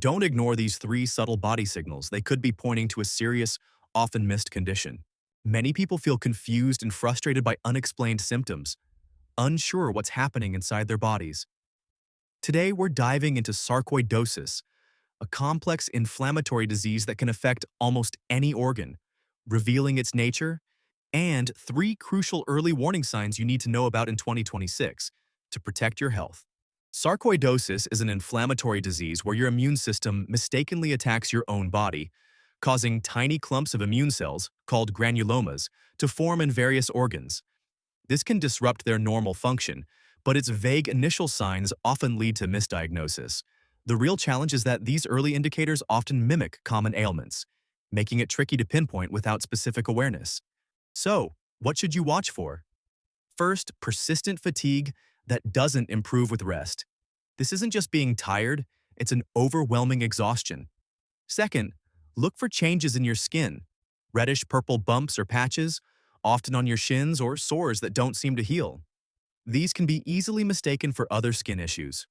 Don't ignore these three subtle body signals. They could be pointing to a serious, often missed condition. Many people feel confused and frustrated by unexplained symptoms, unsure what's happening inside their bodies. Today, we're diving into sarcoidosis, a complex inflammatory disease that can affect almost any organ, revealing its nature and three crucial early warning signs you need to know about in 2026 to protect your health. Sarcoidosis is an inflammatory disease where your immune system mistakenly attacks your own body, causing tiny clumps of immune cells, called granulomas, to form in various organs. This can disrupt their normal function, but its vague initial signs often lead to misdiagnosis. The real challenge is that these early indicators often mimic common ailments, making it tricky to pinpoint without specific awareness. So, what should you watch for? First, persistent fatigue that doesn't improve with rest. This isn't just being tired, it's an overwhelming exhaustion. Second, look for changes in your skin, reddish-purple bumps or patches, often on your shins or sores that don't seem to heal. These can be easily mistaken for other skin issues.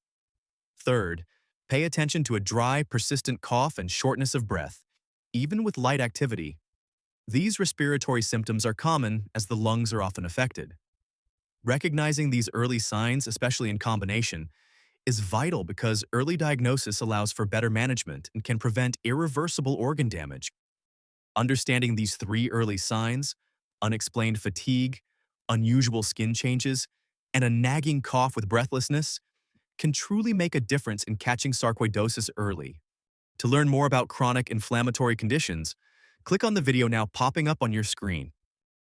Third, pay attention to a dry, persistent cough and shortness of breath, even with light activity. These respiratory symptoms are common as the lungs are often affected. Recognizing these early signs, especially in combination, is vital because early diagnosis allows for better management and can prevent irreversible organ damage. Understanding these three early signs, unexplained fatigue, unusual skin changes, and a nagging cough with breathlessness, can truly make a difference in catching sarcoidosis early. To learn more about chronic inflammatory conditions, click on the video now popping up on your screen.